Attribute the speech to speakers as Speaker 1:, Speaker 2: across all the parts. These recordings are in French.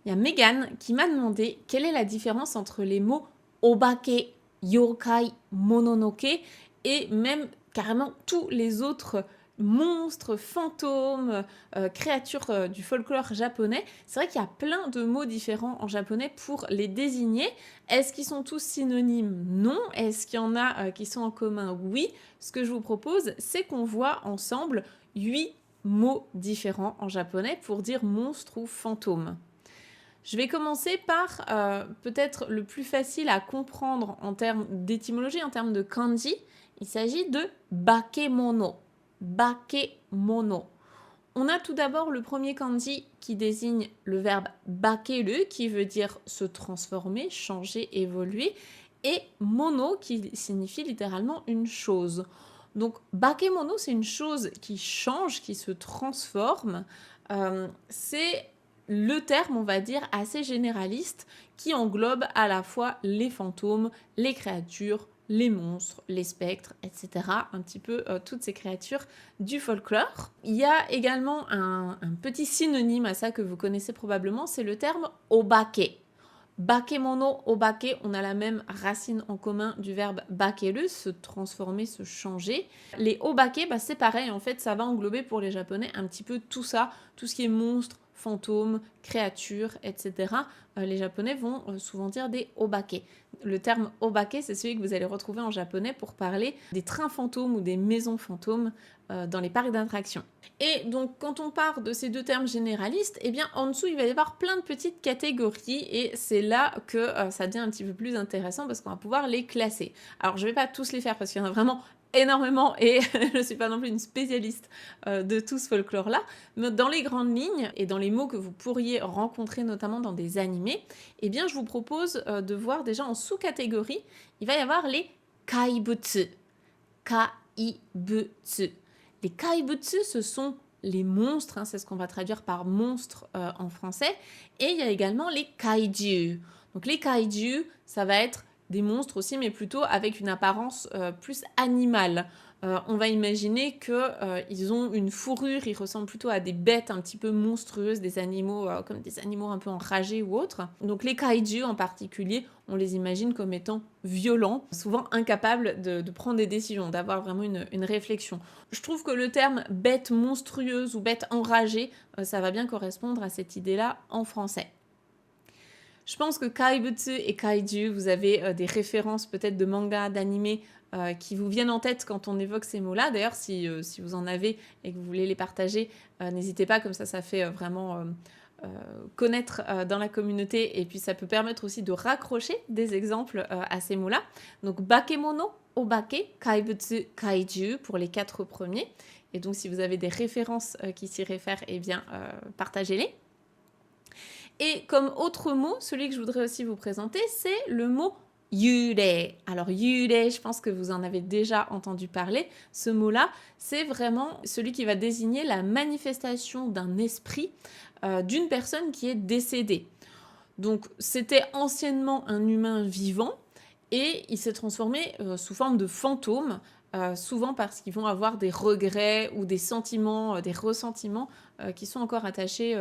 Speaker 1: Il y a Megan qui m'a demandé quelle est la différence entre les mots obake, yokai, mononoke et même carrément tous les autres monstres, fantômes, créatures du folklore japonais. C'est vrai qu'il y a plein de mots différents en japonais pour les désigner. Est-ce qu'ils sont tous synonymes? Non. Est-ce qu'il y en a qui sont en commun? Oui. Ce que je vous propose, c'est qu'on voit ensemble 8 mots différents en japonais pour dire monstre ou fantôme. Je vais commencer par peut-être le plus facile à comprendre en termes d'étymologie, en termes de kanji. Il s'agit de bakemono. Bakemono. On a tout d'abord le premier kanji qui désigne le verbe bakeru, qui veut dire se transformer, changer, évoluer, et mono qui signifie littéralement une chose. Donc bakemono, c'est une chose qui change, qui se transforme. C'est le terme, on va dire, assez généraliste qui englobe à la fois les fantômes, les créatures, les monstres, les spectres, etc. Un petit peu toutes ces créatures du folklore. Il y a également un petit synonyme à ça que vous connaissez probablement, c'est le terme obake. Bakemono, obake, on a la même racine en commun du verbe bakeru, se transformer, se changer. Les obake, c'est pareil, en fait, ça va englober pour les Japonais un petit peu tout ça, tout ce qui est monstres, fantômes, créatures, etc. Les Japonais vont souvent dire des obake. Le terme obake, c'est celui que vous allez retrouver en japonais pour parler des trains fantômes ou des maisons fantômes dans les parcs d'attractions. Et donc, quand on part de ces deux termes généralistes, eh bien, en dessous, il va y avoir plein de petites catégories et c'est là que ça devient un petit peu plus intéressant parce qu'on va pouvoir les classer. Alors, je ne vais pas tous les faire parce qu'il y en a vraiment énormément et je ne suis pas non plus une spécialiste de tout ce folklore-là, mais dans les grandes lignes et dans les mots que vous pourriez rencontrer notamment dans des animés, eh bien, je vous propose de voir déjà en sous-catégorie, il va y avoir les kaibutsu. Kaibutsu. Les kaibutsu, ce sont les monstres, c'est ce qu'on va traduire par monstres en français, et il y a également les kaiju. Donc les kaiju, ça va être des monstres aussi, mais plutôt avec une apparence plus animale. On va imaginer qu'ils ont une fourrure, ils ressemblent plutôt à des bêtes un petit peu monstrueuses, des animaux comme des animaux un peu enragés ou autres. Donc les kaiju en particulier, on les imagine comme étant violents, souvent incapables de prendre des décisions, d'avoir vraiment une réflexion. Je trouve que le terme bête monstrueuse ou bête enragée, ça va bien correspondre à cette idée-là en français. Je pense que kaibutsu et kaiju, vous avez des références peut-être de mangas, d'animés qui vous viennent en tête quand on évoque ces mots-là. D'ailleurs, si vous en avez et que vous voulez les partager, n'hésitez pas, comme ça fait vraiment connaître dans la communauté et puis ça peut permettre aussi de raccrocher des exemples à ces mots-là. Donc bakemono, obake, kaibutsu, kaiju pour les 4 premiers. Et donc si vous avez des références qui s'y réfèrent, eh bien partagez-les. Et comme autre mot, celui que je voudrais aussi vous présenter, c'est le mot yurei. Alors yurei, je pense que vous en avez déjà entendu parler. Ce mot-là, c'est vraiment celui qui va désigner la manifestation d'un esprit d'une personne qui est décédée. Donc c'était anciennement un humain vivant et il s'est transformé sous forme de fantôme, souvent parce qu'ils vont avoir des regrets ou des sentiments, des ressentiments qui sont encore attachés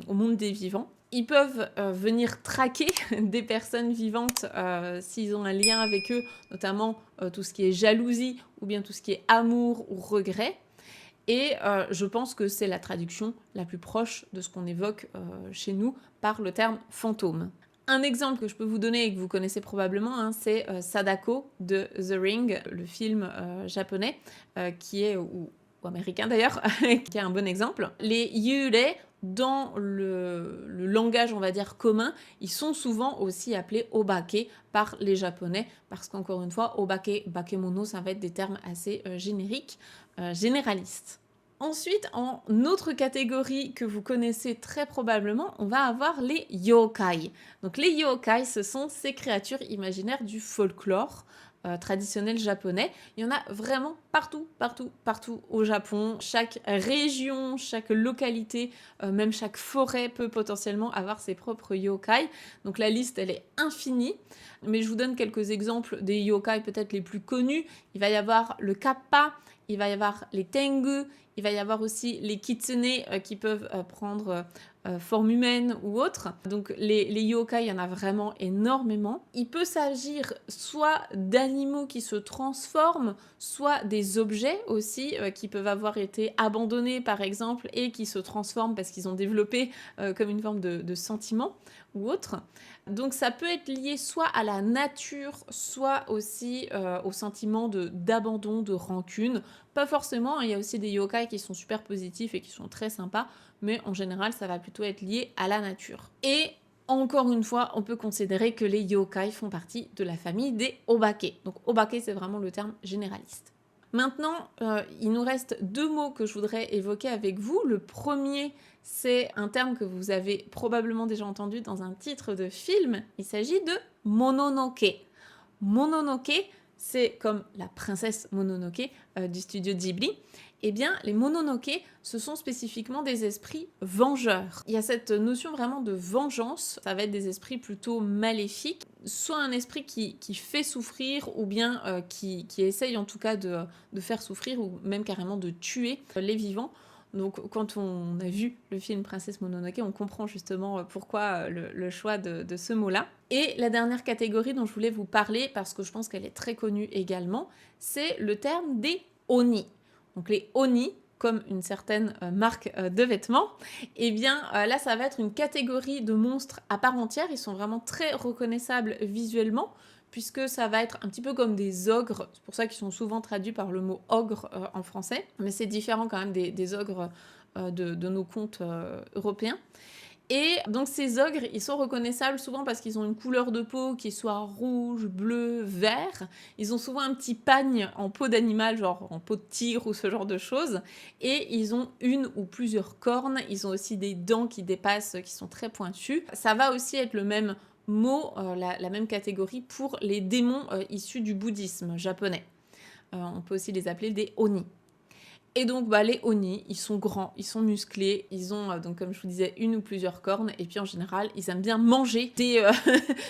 Speaker 1: au monde des vivants. Ils peuvent venir traquer des personnes vivantes s'ils ont un lien avec eux, notamment tout ce qui est jalousie ou bien tout ce qui est amour ou regret. Et je pense que c'est la traduction la plus proche de ce qu'on évoque chez nous par le terme fantôme. Un exemple que je peux vous donner et que vous connaissez probablement, c'est Sadako de The Ring, le film japonais, qui est, ou américain d'ailleurs, qui est un bon exemple. Les yurei, dans le langage, on va dire, commun, ils sont souvent aussi appelés obake par les japonais, parce qu'encore une fois, obake, bakemono, ça va être des termes assez génériques, généralistes. Ensuite, en autre catégorie que vous connaissez très probablement, on va avoir les yokai. Donc les yokai, ce sont ces créatures imaginaires du folklore traditionnel japonais. Il y en a vraiment partout, partout, partout au Japon. Chaque région, chaque localité, même chaque forêt peut potentiellement avoir ses propres yokai. Donc la liste, elle est infinie. Mais je vous donne quelques exemples des yokai peut-être les plus connus. Il va y avoir le kappa, il va y avoir les tengu, il va y avoir aussi les kitsune qui peuvent prendre forme humaine ou autre. Donc les yokai, il y en a vraiment énormément. Il peut s'agir soit d'animaux qui se transforment, soit des objets aussi qui peuvent avoir été abandonnés par exemple et qui se transforment parce qu'ils ont développé comme une forme de sentiment ou autre. Donc ça peut être lié soit à la nature, soit aussi au sentiment d'abandon, de rancune. Pas forcément, il y a aussi des yokai qui sont super positifs et qui sont très sympas, mais en général ça va plutôt être lié à la nature. Et encore une fois, on peut considérer que les yokai font partie de la famille des obake. Donc obake, c'est vraiment le terme généraliste. Maintenant, il nous reste 2 mots que je voudrais évoquer avec vous. Le premier, c'est un terme que vous avez probablement déjà entendu dans un titre de film. Il s'agit de Mononoke. Mononoke, c'est comme la princesse Mononoke du studio Ghibli. Eh bien, les Mononoke, ce sont spécifiquement des esprits vengeurs. Il y a cette notion vraiment de vengeance. Ça va être des esprits plutôt maléfiques. Soit un esprit qui fait souffrir, ou bien qui essaye en tout cas de faire souffrir, ou même carrément de tuer les vivants. Donc quand on a vu le film Princesse Mononoke, on comprend justement pourquoi le choix de ce mot-là. Et la dernière catégorie dont je voulais vous parler, parce que je pense qu'elle est très connue également, c'est le terme des oni. Donc les oni, comme une certaine marque de vêtements, et bien là ça va être une catégorie de monstres à part entière. Ils sont vraiment très reconnaissables visuellement, puisque ça va être un petit peu comme des ogres. C'est pour ça qu'ils sont souvent traduits par le mot ogre en français, mais c'est différent quand même des ogres de nos contes européens. Et donc ces ogres, ils sont reconnaissables souvent parce qu'ils ont une couleur de peau qui est soit rouge, bleu, vert. Ils ont souvent un petit pagne en peau d'animal, genre en peau de tigre ou ce genre de choses. Et ils ont une ou plusieurs cornes. Ils ont aussi des dents qui dépassent, qui sont très pointues. Ça va aussi être le même mot, la même catégorie pour les démons issus du bouddhisme japonais. On peut aussi les appeler des oni. Et donc les oni, ils sont grands, ils sont musclés, ils ont donc comme je vous disais une ou plusieurs cornes, et puis en général ils aiment bien manger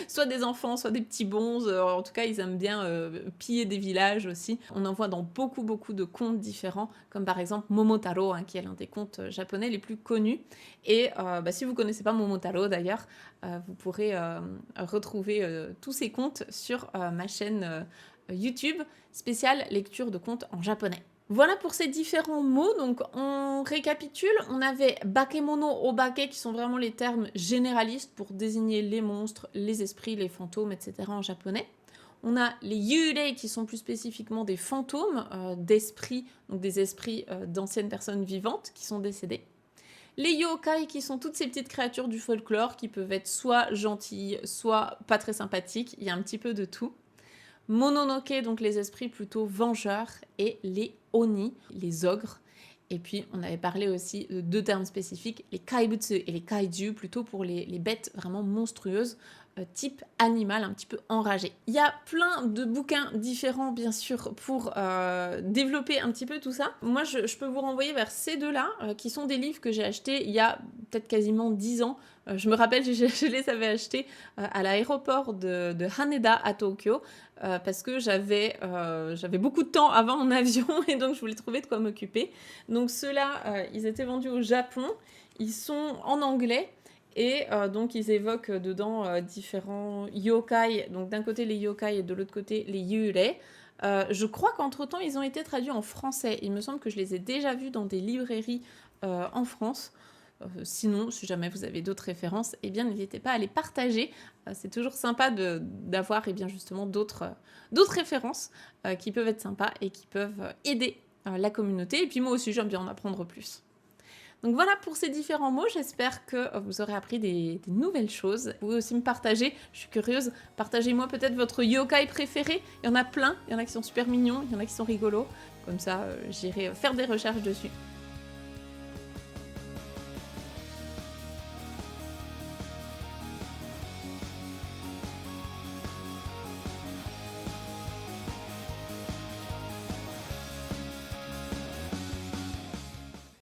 Speaker 1: soit des enfants, soit des petits bonzes, en tout cas ils aiment bien piller des villages aussi. On en voit dans beaucoup de contes différents, comme par exemple Momotaro, qui est l'un des contes japonais les plus connus. Et si vous connaissez pas Momotaro d'ailleurs, vous pourrez retrouver tous ces contes sur ma chaîne YouTube spéciale lecture de contes en japonais. Voilà pour ces différents mots. Donc on récapitule, on avait bakemono, obake qui sont vraiment les termes généralistes pour désigner les monstres, les esprits, les fantômes, etc. en japonais. On a les yurei qui sont plus spécifiquement des fantômes d'esprits, donc des esprits d'anciennes personnes vivantes qui sont décédées. Les yokai qui sont toutes ces petites créatures du folklore qui peuvent être soit gentilles, soit pas très sympathiques, il y a un petit peu de tout. Mononoke, donc les esprits plutôt vengeurs, et les oni, les ogres. Et puis on avait parlé aussi de 2 termes spécifiques, les kaibutsu et les kaiju, plutôt pour les bêtes vraiment monstrueuses, type animal un petit peu enragé. Il y a plein de bouquins différents bien sûr pour développer un petit peu tout ça. Moi je peux vous renvoyer vers ces 2-là, qui sont des livres que j'ai achetés il y a peut-être quasiment 10 ans. Je me rappelle, je les avais achetés à l'aéroport de Haneda à Tokyo, parce que j'avais beaucoup de temps avant mon avion et donc je voulais trouver de quoi m'occuper. Donc ceux-là, ils étaient vendus au Japon, ils sont en anglais. Et donc ils évoquent dedans différents yokai, donc d'un côté les yokai et de l'autre côté les yurei. Je crois qu'entre-temps ils ont été traduits en français, il me semble que je les ai déjà vus dans des librairies en France. Sinon, si jamais vous avez d'autres références, eh bien n'hésitez pas à les partager. C'est toujours sympa d'avoir eh bien justement d'autres références qui peuvent être sympas et qui peuvent aider la communauté. Et puis moi aussi j'aime bien en apprendre plus. Donc voilà pour ces différents mots, j'espère que vous aurez appris des nouvelles choses. Vous pouvez aussi me partager, je suis curieuse, partagez-moi peut-être votre yokai préféré. Il y en a plein, il y en a qui sont super mignons, il y en a qui sont rigolos. Comme ça, j'irai faire des recherches dessus.